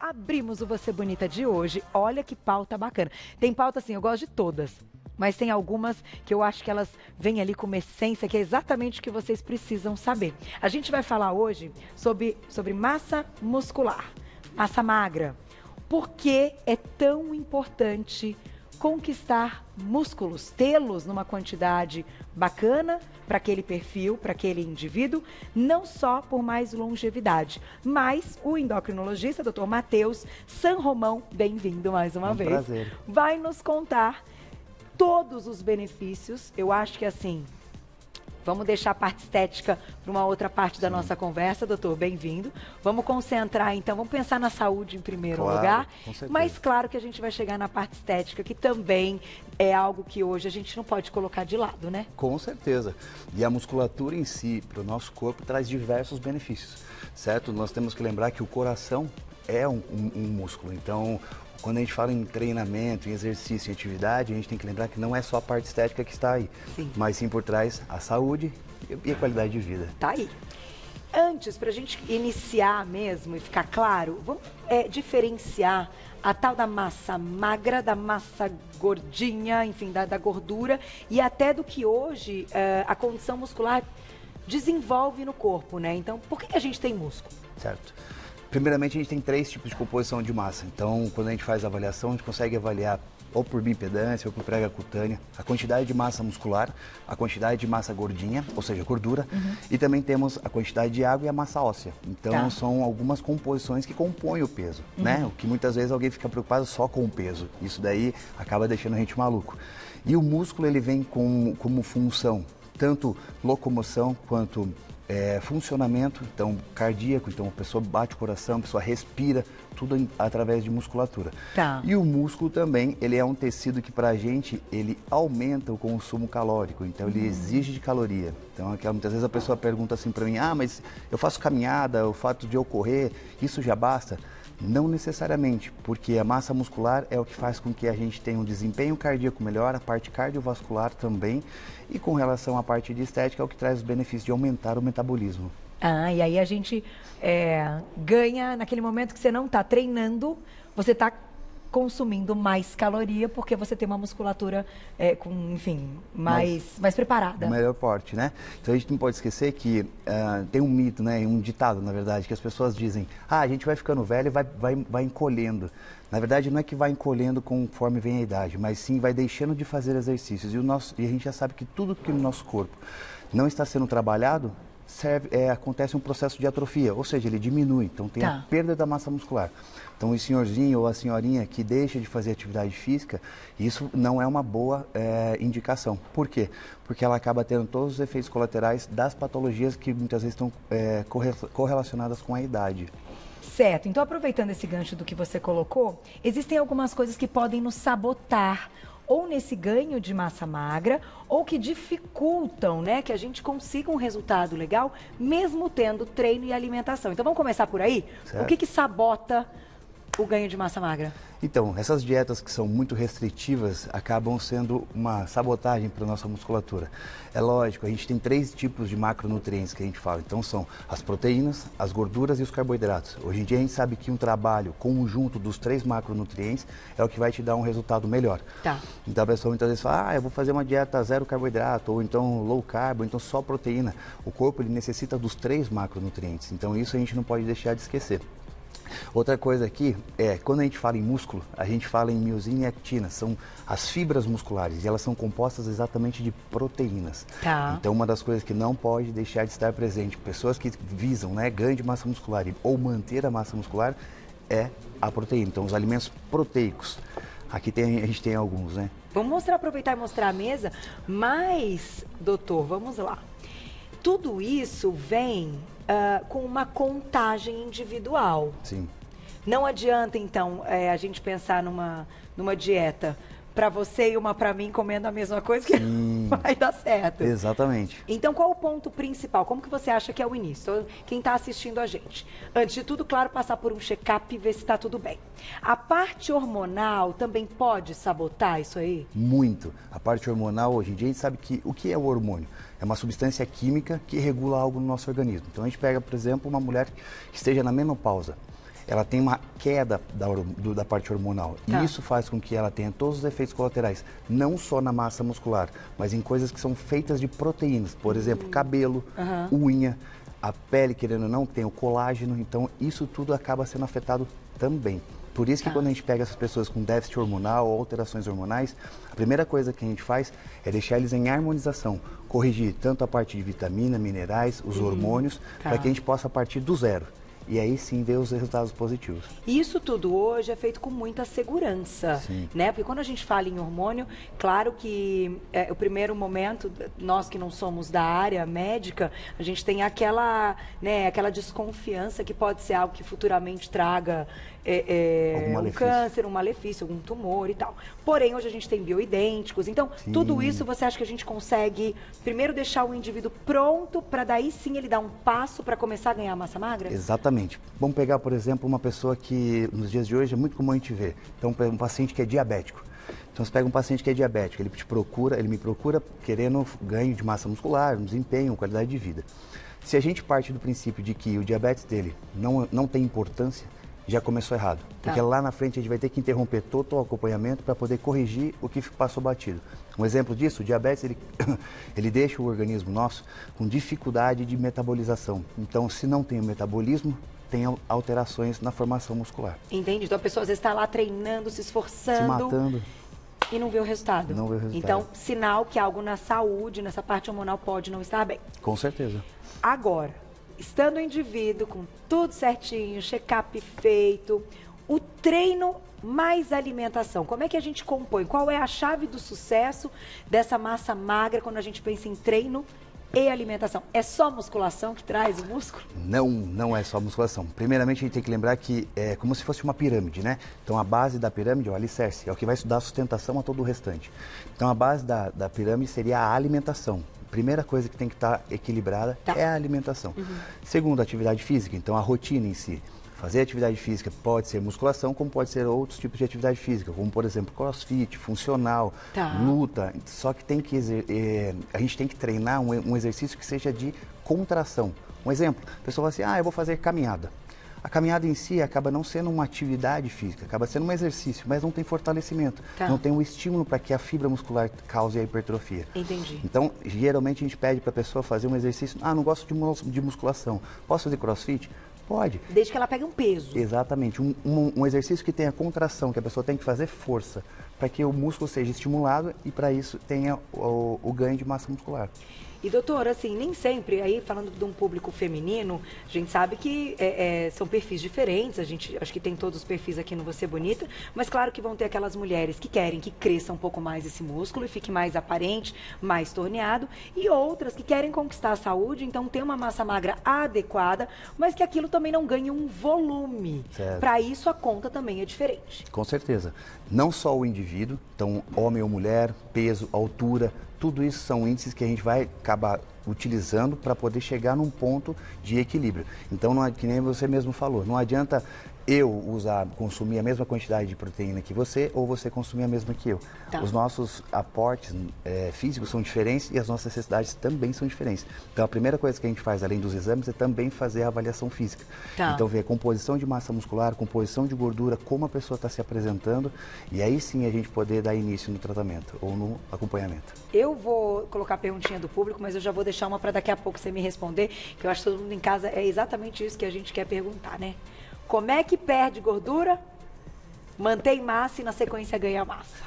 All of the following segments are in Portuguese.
abrimos o Você Bonita de hoje. Olha que pauta bacana. Tem pauta assim, eu gosto de todas. Mas tem algumas que eu acho que elas vêm ali com uma essência que é exatamente o que vocês precisam saber. A gente vai falar hoje sobre massa muscular, massa magra. Por que é tão importante conquistar músculos, tê-los numa quantidade bacana para aquele perfil, para aquele indivíduo, não só por mais longevidade, mas o endocrinologista, Dr. Matheus San Romão, bem-vindo mais uma vez, prazer. Vai nos contar todos os benefícios. Eu acho que assim, vamos deixar a parte estética para uma outra parte da nossa conversa, doutor, bem-vindo. Vamos concentrar, então, vamos pensar na saúde em primeiro lugar. Com certeza. Mas claro que a gente vai chegar na parte estética, que também é algo que hoje a gente não pode colocar de lado, né? Com certeza. E a musculatura em si, para o nosso corpo, traz diversos benefícios, certo? Nós temos que lembrar que o coração é um músculo, então quando a gente fala em treinamento, em exercício, em atividade, a gente tem que lembrar que não é só a parte estética que está aí, mas sim por trás a saúde e a qualidade de vida. Tá aí. Antes, para a gente iniciar mesmo e ficar claro, vamos diferenciar a tal da massa magra, da massa gordinha, enfim, da gordura e até do que hoje a condição muscular desenvolve no corpo, né? Então, por que a gente tem músculo? Certo. Primeiramente, a gente tem 3 tipos de composição de massa. Então, quando a gente faz a avaliação, a gente consegue avaliar ou por bioimpedância ou por prega cutânea, a quantidade de massa muscular, a quantidade de massa gordinha, ou seja, gordura, e também temos a quantidade de água e a massa óssea. Então, são algumas composições que compõem o peso, né? O que muitas vezes alguém fica preocupado só com o peso. Isso daí acaba deixando a gente maluco. E o músculo, ele vem como função, tanto locomoção quanto funcionamento, então cardíaco, então a pessoa bate o coração, a pessoa respira, tudo através de musculatura. E o músculo também, ele é um tecido que pra gente, ele aumenta o consumo calórico, então ele exige de caloria. Então muitas vezes a pessoa pergunta assim pra mim, mas eu faço caminhada, o fato de eu correr, isso já basta? Não necessariamente, porque a massa muscular é o que faz com que a gente tenha um desempenho cardíaco melhor, a parte cardiovascular também, e com relação à parte de estética é o que traz os benefícios de aumentar o metabolismo. E aí a gente ganha naquele momento que você não está treinando, você está consumindo mais caloria porque você tem uma musculatura mais preparada. Melhor porte, né? Então a gente não pode esquecer que tem um mito, né? Um ditado, na verdade, que as pessoas dizem, a gente vai ficando velho e vai encolhendo. Na verdade, não é que vai encolhendo conforme vem a idade, mas sim vai deixando de fazer exercícios. E a gente já sabe que tudo que no nosso corpo não está sendo trabalhado, acontece um processo de atrofia, ou seja, ele diminui, então tem a perda da massa muscular. Então o senhorzinho ou a senhorinha que deixa de fazer atividade física, isso não é uma boa indicação. Por quê? Porque ela acaba tendo todos os efeitos colaterais das patologias que muitas vezes estão correlacionadas com a idade. Certo, então aproveitando esse gancho do que você colocou, existem algumas coisas que podem nos sabotar ou nesse ganho de massa magra, ou que dificultam, né, que a gente consiga um resultado legal, mesmo tendo treino e alimentação. Então vamos começar por aí? Certo. O que sabota o ganho de massa magra? Então, essas dietas que são muito restritivas acabam sendo uma sabotagem para a nossa musculatura. É lógico, a gente tem 3 tipos de macronutrientes que a gente fala. Então, são as proteínas, as gorduras e os carboidratos. Hoje em dia, a gente sabe que um trabalho conjunto dos 3 macronutrientes é o que vai te dar um resultado melhor. Então, a pessoa muitas vezes fala, eu vou fazer uma dieta 0 carboidrato, ou então low carb, ou então só proteína. O corpo, ele necessita dos 3 macronutrientes. Então, isso a gente não pode deixar de esquecer. Outra coisa aqui quando a gente fala em músculo, a gente fala em miosina e actina, são as fibras musculares e elas são compostas exatamente de proteínas. Então uma das coisas que não pode deixar de estar presente, pessoas que visam ganho de massa muscular ou manter a massa muscular, é a proteína, então os alimentos proteicos. Aqui a gente tem alguns, né? Vamos aproveitar e mostrar a mesa, mas, doutor, vamos lá. Tudo isso vem com uma contagem individual. Sim. Não adianta, então, a gente pensar numa dieta para você e uma para mim comendo a mesma coisa que vai dar certo. Exatamente. Então, qual o ponto principal? Como que você acha que é o início? Quem está assistindo a gente? Antes de tudo, claro, passar por um check-up e ver se está tudo bem. A parte hormonal também pode sabotar isso aí? Muito. A parte hormonal, hoje em dia, a gente sabe que o que é o hormônio? É uma substância química que regula algo no nosso organismo. Então, a gente pega, por exemplo, uma mulher que esteja na menopausa. ela tem uma queda da parte hormonal. Tá. E isso faz com que ela tenha todos os efeitos colaterais, não só na massa muscular, mas em coisas que são feitas de proteínas. Por exemplo, cabelo, unha, a pele, querendo ou não, tem o colágeno. Então, isso tudo acaba sendo afetado também. Por isso que quando a gente pega essas pessoas com déficit hormonal ou alterações hormonais, a primeira coisa que a gente faz é deixar eles em harmonização, corrigir tanto a parte de vitamina, minerais, os hormônios, para que a gente possa partir do zero. E aí sim ver os resultados positivos. Isso tudo hoje é feito com muita segurança, né? Porque quando a gente fala em hormônio, claro que o primeiro momento, nós que não somos da área médica, a gente tem aquela, né, aquela desconfiança que pode ser algo que futuramente traga um câncer, um malefício, algum tumor e tal. Porém, hoje a gente tem bioidênticos. Então, tudo isso você acha que a gente consegue primeiro deixar o indivíduo pronto para daí sim ele dar um passo para começar a ganhar massa magra? Exatamente. Vamos pegar, por exemplo, uma pessoa que nos dias de hoje é muito comum a gente ver. Então, um paciente que é diabético. Então, você pega um paciente que é diabético, ele me procura querendo ganho de massa muscular, desempenho, qualidade de vida. Se a gente parte do princípio de que o diabetes dele não tem importância, já começou errado. Porque lá na frente a gente vai ter que interromper todo o acompanhamento para poder corrigir o que passou batido. Um exemplo disso, o diabetes, ele deixa o organismo nosso com dificuldade de metabolização. Então, se não tem o metabolismo, tem alterações na formação muscular. Entendi. Então, a pessoa às vezes está lá treinando, se esforçando. Se matando. E não vê o resultado. Não vê o resultado. Então, sinal que algo na saúde, nessa parte hormonal, pode não estar bem. Com certeza. Agora, estando o indivíduo com tudo certinho, check-up feito, o treino mais alimentação, como é que a gente compõe? Qual é a chave do sucesso dessa massa magra quando a gente pensa em treino e alimentação? É só musculação que traz o músculo? Não é só musculação. Primeiramente, a gente tem que lembrar que é como se fosse uma pirâmide, né? Então, a base da pirâmide é o alicerce, é o que vai dar sustentação a todo o restante. Então, a base da pirâmide seria a alimentação. Primeira coisa que tem que estar equilibrada é a alimentação. Segundo, a atividade física, então a rotina em si. Fazer atividade física pode ser musculação, como pode ser outros tipos de atividade física, como por exemplo crossfit, funcional, luta. Só que a gente tem que treinar um exercício que seja de contração. Um exemplo, a pessoa fala assim, eu vou fazer caminhada. A caminhada em si acaba não sendo uma atividade física, acaba sendo um exercício, mas não tem fortalecimento, não tem um estímulo para que a fibra muscular cause a hipertrofia. Entendi. Então, geralmente a gente pede para a pessoa fazer um exercício, não gosto de musculação, posso fazer crossfit? Pode. Desde que ela pegue um peso. Exatamente, um exercício que tenha contração, que a pessoa tem que fazer força, para que o músculo seja estimulado e para isso tenha o ganho de massa muscular. E doutor, assim, nem sempre, aí falando de um público feminino, a gente sabe que são perfis diferentes, a gente acho que tem todos os perfis aqui no Você Bonita, mas claro que vão ter aquelas mulheres que querem que cresça um pouco mais esse músculo e fique mais aparente, mais torneado, e outras que querem conquistar a saúde, então ter uma massa magra adequada, mas que aquilo também não ganhe um volume. Para isso a conta também é diferente. Com certeza. Não só o indivíduo, então homem ou mulher, peso, altura, tudo isso são índices que a gente vai acabar utilizando para poder chegar num ponto de equilíbrio. Então, que nem você mesmo falou, não adianta eu consumir a mesma quantidade de proteína que você ou você consumir a mesma que eu. Os nossos aportes físicos são diferentes e as nossas necessidades também são diferentes. Então, a primeira coisa que a gente faz, além dos exames, é também fazer a avaliação física. Então, ver a composição de massa muscular, composição de gordura, como a pessoa está se apresentando e aí sim a gente poder dar início no tratamento ou no acompanhamento. Eu vou colocar a perguntinha do público, mas eu já vou deixar uma para daqui a pouco você me responder, que eu acho que todo mundo em casa é exatamente isso que a gente quer perguntar, né? Como é que perde gordura, mantém massa e na sequência ganha massa?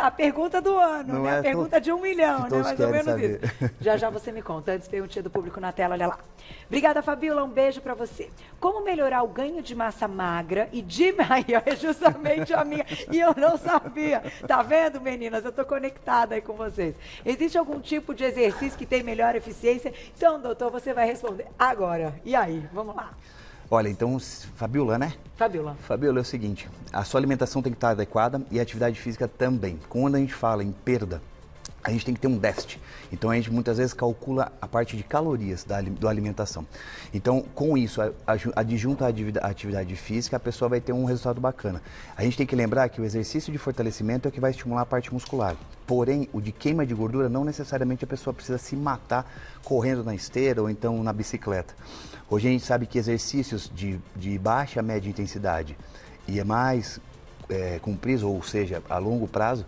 A pergunta do ano, né? A pergunta de 1 milhão, né? Mais ou menos isso. Já você me conta. Antes, perguntinha do público na tela, olha lá. Obrigada, Fabiola. Um beijo pra você. Como melhorar o ganho de massa magra e de... Aí, é justamente a minha. E eu não sabia. Tá vendo, meninas? Eu tô conectada aí com vocês. Existe algum tipo de exercício que tem melhor eficiência? Então, doutor, você vai responder agora. E aí? Vamos lá. Olha, então, Fabiola, né? Fabiola, é o seguinte, a sua alimentação tem que estar adequada e a atividade física também. Quando a gente fala em perda, a gente tem que ter um déficit. Então a gente muitas vezes calcula a parte de calorias da alimentação. Então com isso, adjunto à atividade física, a pessoa vai ter um resultado bacana. A gente tem que lembrar que o exercício de fortalecimento é o que vai estimular a parte muscular. Porém, o de queima de gordura, não necessariamente a pessoa precisa se matar correndo na esteira ou então na bicicleta. Hoje a gente sabe que exercícios de baixa, média intensidade e é mais comprido, ou seja, a longo prazo,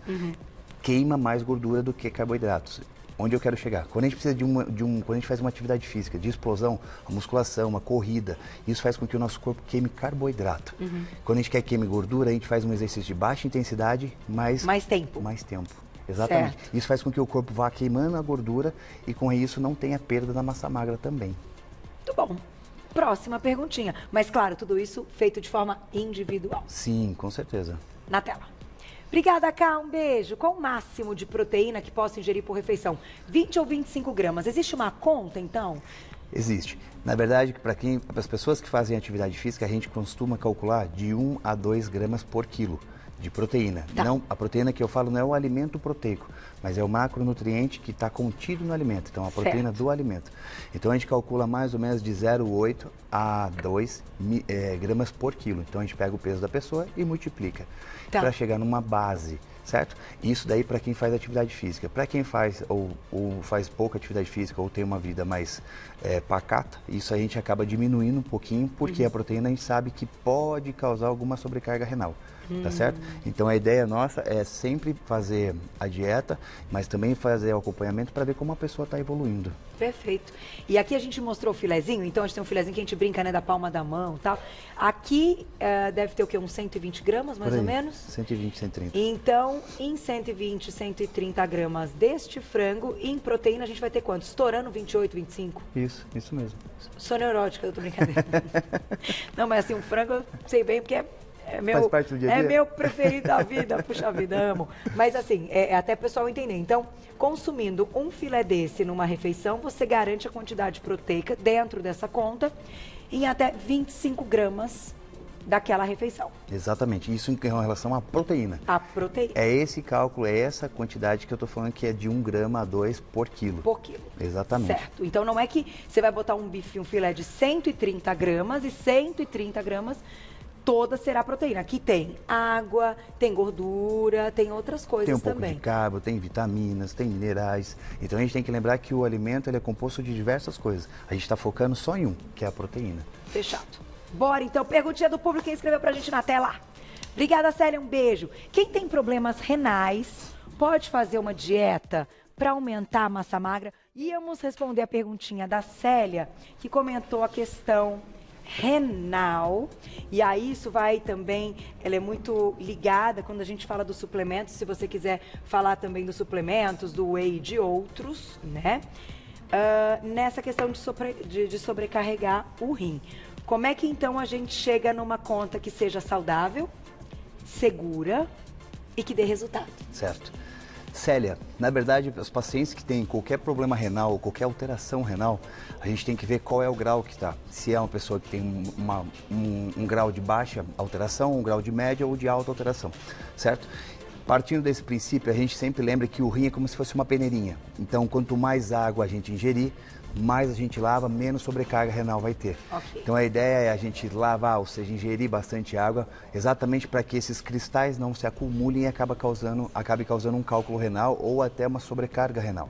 queima mais gordura do que carboidratos. Onde eu quero chegar? Quando a gente precisa quando a gente faz uma atividade física de explosão, a musculação, uma corrida, isso faz com que o nosso corpo queime carboidrato. Quando a gente quer queime gordura, a gente faz um exercício de baixa intensidade, mais tempo. Exatamente. Certo. Isso faz com que o corpo vá queimando a gordura e com isso não tenha perda da massa magra também. Muito bom. Próxima perguntinha. Mas claro, tudo isso feito de forma individual. Sim, com certeza. Na tela. Obrigada, Ká. Um beijo. Qual o máximo de proteína que posso ingerir por refeição? 20 ou 25 gramas. Existe uma conta, então? Existe. Na verdade, para as pessoas que fazem atividade física, a gente costuma calcular de 1 a 2 gramas por quilo de proteína. Tá. Não, a proteína que eu falo não é o alimento proteico, mas é o macronutriente que está contido no alimento. Então, a proteína do alimento. Então, a gente calcula mais ou menos de 0,8 a 2 gramas por quilo. Então, a gente pega o peso da pessoa e multiplica para chegar numa base, certo? Isso daí para quem faz atividade física. Para quem faz ou faz pouca atividade física ou tem uma vida mais pacata, isso a gente acaba diminuindo um pouquinho, porque a proteína a gente sabe que pode causar alguma sobrecarga renal. Tá certo? Então a ideia nossa é sempre fazer a dieta, mas também fazer o acompanhamento para ver como a pessoa está evoluindo. Perfeito. E aqui a gente mostrou o filezinho, então a gente tem um filezinho que a gente brinca, né, da palma da mão e tal. Aqui deve ter o quê? Uns 120 gramas, mais ou menos? 120, 130. Então, em 120, 130 gramas deste frango, em proteína a gente vai ter quanto? Estourando 28, 25? Isso mesmo. Sou neurótica, eu tô brincadeira. Não, mas assim, um frango eu sei bem porque faz parte do dia a dia? É meu preferido da vida, puxa vida, amo. Mas assim, é até o pessoal entender. Então, consumindo um filé desse numa refeição, você garante a quantidade proteica dentro dessa conta em até 25 gramas daquela refeição. Exatamente, isso em relação à proteína. A proteína. É esse cálculo, é essa quantidade que eu tô falando que é de 1 grama a 2 por quilo. Por quilo. Exatamente. Certo, então não é que você vai botar um bife, um filé de 130 gramas e 130 gramas toda será proteína. Aqui tem água, tem gordura, tem outras coisas também. Tem um pouco de carbo, tem vitaminas, tem minerais. Então a gente tem que lembrar que o alimento ele é composto de diversas coisas. A gente está focando só em um, que é a proteína. Fechado. Bora então, perguntinha do público, quem escreveu pra gente na tela. Obrigada, Célia, um beijo. Quem tem problemas renais pode fazer uma dieta para aumentar a massa magra? Íamos responder a perguntinha da Célia, que comentou a questão renal, e aí isso vai também, ela é muito ligada quando a gente fala dos suplementos, se você quiser falar também dos suplementos, do whey e de outros, né? Nessa questão de sobrecarregar o rim. Como é que então a gente chega numa conta que seja saudável, segura e que dê resultado? Certo. Célia, na verdade, os pacientes que têm qualquer problema renal ou qualquer alteração renal, a gente tem que ver qual é o grau que está. Se é uma pessoa que tem um grau de baixa alteração, um grau de média ou de alta alteração, certo? Partindo desse princípio, a gente sempre lembra que o rim é como se fosse uma peneirinha. Então, quanto mais água a gente ingerir, mais a gente lava, menos sobrecarga renal vai ter. Okay. Então a ideia é a gente lavar, ou seja, ingerir bastante água, exatamente para que esses cristais não se acumulem e acabe causando um cálculo renal ou até uma sobrecarga renal.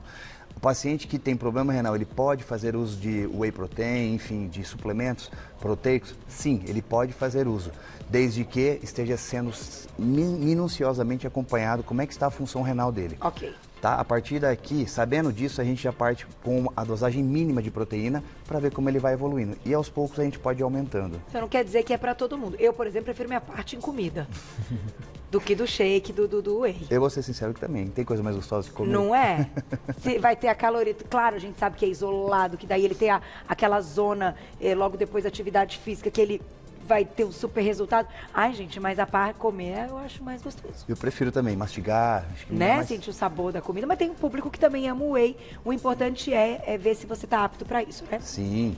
O paciente que tem problema renal, ele pode fazer uso de whey protein, enfim, de suplementos proteicos? Sim, ele pode fazer uso, desde que esteja sendo minuciosamente acompanhado como é que está a função renal dele. Ok. Tá? A partir daqui, sabendo disso, a gente já parte com a dosagem mínima de proteína para ver como ele vai evoluindo. E aos poucos a gente pode ir aumentando. Então não quer dizer que é para todo mundo. Eu, por exemplo, prefiro minha parte em comida do que do shake, do whey. Eu vou ser sincero que também. Tem coisa mais gostosa de comer? Não é? Se vai ter a caloria. Claro, a gente sabe que é isolado, que daí ele tem aquela zona logo depois da atividade física que ele vai ter um super resultado. Ai, gente, mas a parte comer eu acho mais gostoso. Eu prefiro também mastigar. Acho que né? Sentir o sabor da comida. Mas tem um público que também ama o whey. O importante é ver se você está apto para isso, né? Sim.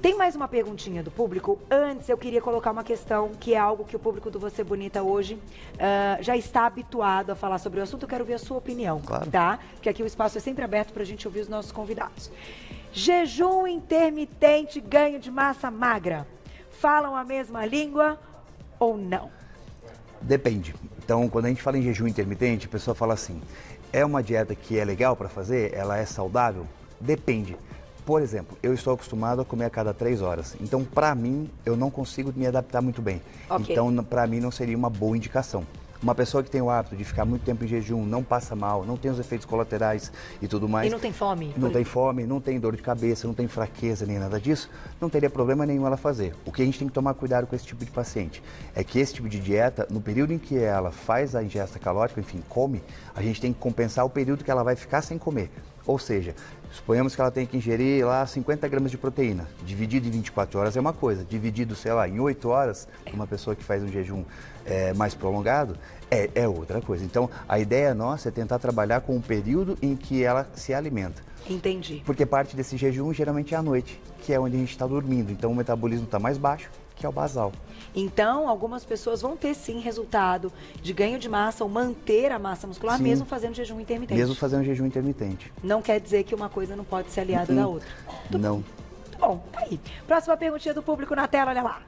Tem mais uma perguntinha do público. Antes, eu queria colocar uma questão que é algo que o público do Você Bonita hoje já está habituado a falar sobre o assunto. Eu quero ver a sua opinião, claro, tá? Porque aqui o espaço é sempre aberto para a gente ouvir os nossos convidados. Jejum intermitente, ganho de massa magra. Falam a mesma língua ou não? Depende. Então, quando a gente fala em jejum intermitente, a pessoa fala assim, é uma dieta que é legal para fazer? Ela é saudável? Depende. Por exemplo, eu estou acostumado a comer a cada 3 horas. Então, para mim, eu não consigo me adaptar muito bem. Okay. Então, para mim, não seria uma boa indicação. Uma pessoa que tem o hábito de ficar muito tempo em jejum, não passa mal, não tem os efeitos colaterais e tudo mais. E não tem fome? Não tem fome, não tem dor de cabeça, não tem fraqueza nem nada disso, não teria problema nenhum ela fazer. O que a gente tem que tomar cuidado com esse tipo de paciente é que esse tipo de dieta, no período em que ela faz a ingesta calórica, enfim, come, a gente tem que compensar o período que ela vai ficar sem comer. Ou seja, suponhamos que ela tem que ingerir lá 50 gramas de proteína. Dividido em 24 horas é uma coisa. Dividido, sei lá, em 8 horas, uma pessoa que faz um jejum mais prolongado, é outra coisa. Então, a ideia nossa é tentar trabalhar com o período em que ela se alimenta. Entendi. Porque parte desse jejum geralmente é à noite, que é onde a gente está dormindo. Então, o metabolismo está mais baixo, que é o basal. Então, algumas pessoas vão ter sim resultado de ganho de massa ou manter a massa muscular, sim, mesmo fazendo jejum intermitente. Mesmo fazendo jejum intermitente. Não quer dizer que uma coisa não pode ser aliada da outra. Não. Bom, tá aí. Próxima perguntinha do público na tela, olha lá.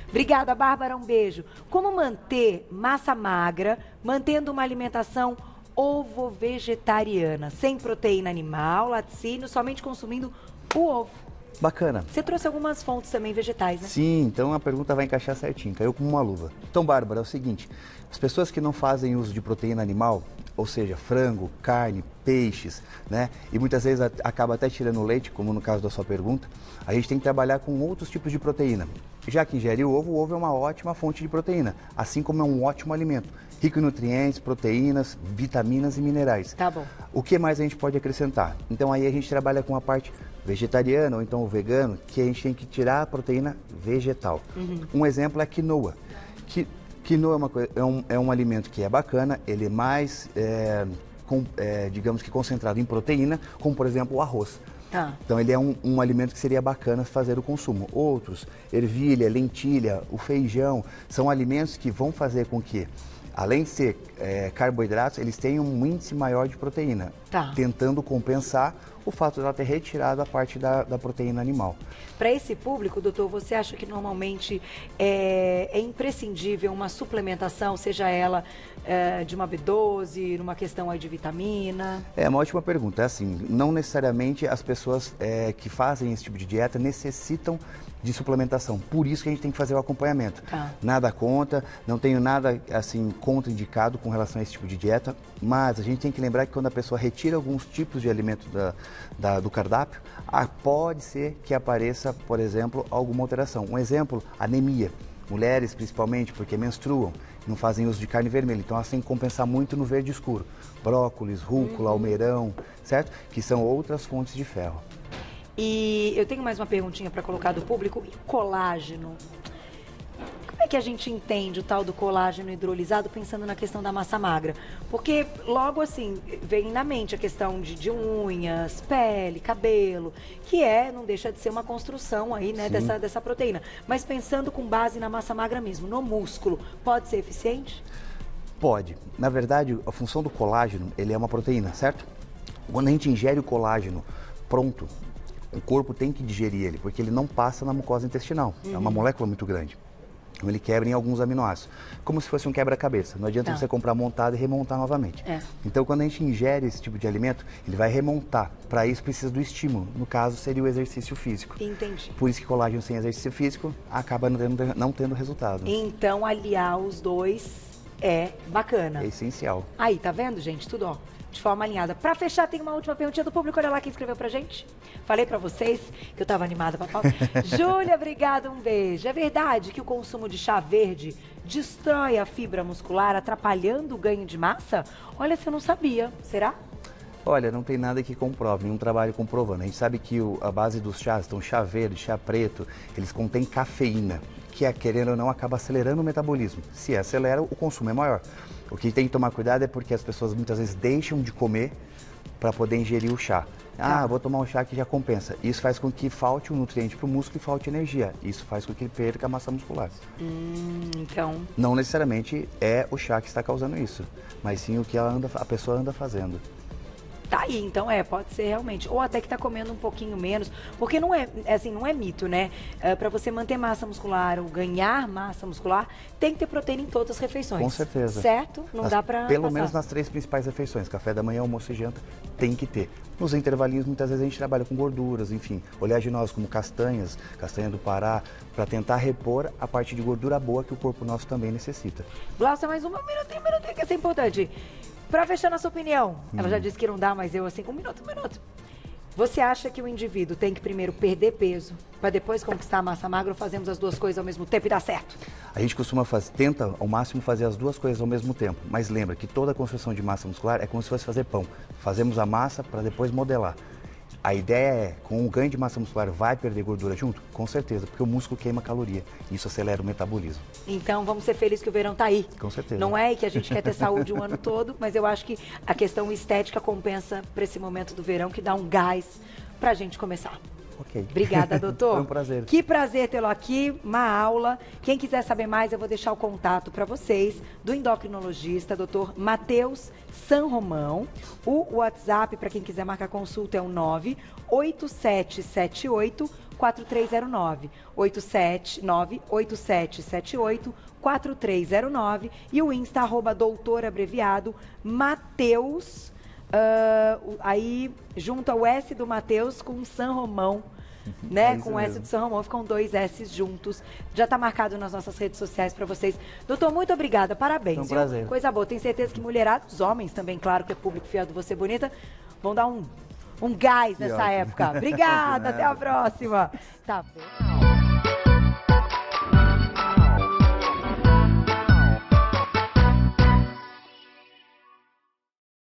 Obrigada, Bárbara, um beijo. Como manter massa magra, mantendo uma alimentação ovo-vegetariana, sem proteína animal, laticínio, somente consumindo o ovo? Bacana. Você trouxe algumas fontes também vegetais, né? Sim, então a pergunta vai encaixar certinho, caiu como uma luva. Então, Bárbara, é o seguinte, as pessoas que não fazem uso de proteína animal, ou seja, frango, carne, peixes, né? E muitas vezes acaba até tirando leite, como no caso da sua pergunta, a gente tem que trabalhar com outros tipos de proteína. Já que ingere o ovo é uma ótima fonte de proteína, assim como é um ótimo alimento, rico em nutrientes, proteínas, vitaminas e minerais. Tá bom. O que mais a gente pode acrescentar? Então aí a gente trabalha com a parte vegetariana ou então o vegano, que a gente tem que tirar a proteína vegetal. Um exemplo é a quinoa. Quinoa é um alimento que é bacana, ele é mais, digamos que concentrado em proteína, como por exemplo o arroz. Tá. Então ele é um alimento que seria bacana fazer o consumo. Outros, ervilha, lentilha, o feijão, são alimentos que vão fazer com que, além de ser carboidratos, eles tenham um índice maior de proteína, tá, tentando compensar o fato de ela ter retirado a parte da proteína animal. Para esse público, doutor, você acha que normalmente é imprescindível uma suplementação, seja ela de uma B12, numa questão aí de vitamina? É uma ótima pergunta. É assim, não necessariamente as pessoas que fazem esse tipo de dieta necessitam de suplementação. Por isso que a gente tem que fazer o acompanhamento. Tá. Nada contra, não tenho nada assim contraindicado com relação a esse tipo de dieta, mas a gente tem que lembrar que quando a pessoa retira alguns tipos de alimento do cardápio, pode ser que apareça, por exemplo, alguma alteração. Um exemplo, anemia. Mulheres, principalmente, porque menstruam, não fazem uso de carne vermelha, então elas têm que compensar muito no verde escuro. Brócolis, rúcula, almeirão, certo? Que são outras fontes de ferro. E eu tenho mais uma perguntinha para colocar do público. E colágeno? Como é que a gente entende o tal do colágeno hidrolisado pensando na questão da massa magra? Porque logo assim vem na mente a questão de unhas, pele, cabelo, que não deixa de ser uma construção aí, né, dessa proteína. Mas pensando com base na massa magra mesmo, no músculo, pode ser eficiente? Pode. Na verdade, a função do colágeno, ele é uma proteína, certo? Quando a gente ingere o colágeno pronto, o corpo tem que digerir ele, porque ele não passa na mucosa intestinal. É uma molécula muito grande. Então ele quebra em alguns aminoácidos, como se fosse um quebra-cabeça. Não adianta você comprar montado e remontar novamente. Então, quando a gente ingere esse tipo de alimento, ele vai remontar. Para isso, precisa do estímulo. No caso, seria o exercício físico. Entendi. Por isso que colágeno sem exercício físico acaba não tendo resultado. Então, aliar os dois é bacana. É essencial. Aí, tá vendo, gente? Tudo, ó, de forma alinhada. Pra fechar, tem uma última perguntinha do público. Olha lá quem escreveu pra gente. Falei pra vocês que eu tava animada pra falar. Júlia, obrigada, um beijo. É verdade que o consumo de chá verde destrói a fibra muscular, atrapalhando o ganho de massa? Olha, se eu não sabia. Será? Olha, não tem nada que comprove, nenhum trabalho comprovando. A gente sabe que a base dos chás, então chá verde, chá preto, eles contêm cafeína, que querendo ou não, acaba acelerando o metabolismo. Se acelera, o consumo é maior. O que tem que tomar cuidado é porque as pessoas muitas vezes deixam de comer para poder ingerir o chá. Ah, vou tomar um chá que já compensa. Isso faz com que falte um nutriente para o músculo e falte energia. Isso faz com que ele perca a massa muscular. Então... Não necessariamente é o chá que está causando isso, mas sim o que a pessoa anda fazendo. Tá aí, então pode ser realmente. Ou até que tá comendo um pouquinho menos, porque não é assim, não é mito, né? Para você manter massa muscular ou ganhar massa muscular, tem que ter proteína em todas as refeições. Com certeza. Certo? Não dá para Pelo menos nas 3 principais refeições, café da manhã, almoço e janta, tem que ter. Nos intervalinhos, muitas vezes a gente trabalha com gorduras, enfim, oleaginosas como castanhas, castanha do Pará, para tentar repor a parte de gordura boa que o corpo nosso também necessita. Glaucia, mais um minutinho, que isso é importante. Para fechar nossa opinião, ela já disse que não dá, mas eu assim, um minuto. Você acha que o indivíduo tem que primeiro perder peso para depois conquistar a massa magra ou fazemos as duas coisas ao mesmo tempo e dá certo? A gente costuma tenta ao máximo fazer as duas coisas ao mesmo tempo, mas lembra que toda a construção de massa muscular é como se fosse fazer pão. Fazemos a massa para depois modelar. A ideia é, com o ganho de massa muscular, vai perder gordura junto? Com certeza, porque o músculo queima caloria e isso acelera o metabolismo. Então, vamos ser felizes que o verão tá aí. Com certeza. Não é que a gente quer ter saúde o ano todo, mas eu acho que a questão estética compensa para esse momento do verão, que dá um gás pra gente começar. Ok. Obrigada, doutor. Foi um prazer. Que prazer tê-lo aqui, uma aula. Quem quiser saber mais, eu vou deixar o contato para vocês do endocrinologista, doutor Matheus San Romão. O WhatsApp, para quem quiser marcar consulta, é o 98778-4309. 98778-4309. E o Insta, doutor abreviado, Matheus. Aí junta o S do Matheus com o San Romão, né? Com o S do San Romão, ficam 2 S juntos. Já está marcado nas nossas redes sociais para vocês. Doutor, muito obrigada, parabéns. Foi um prazer. Coisa boa, tenho certeza que mulherados, homens também, claro que é público fiel do Você Bonita, vão dar um gás nessa época. Obrigada, até a próxima. Tá bom.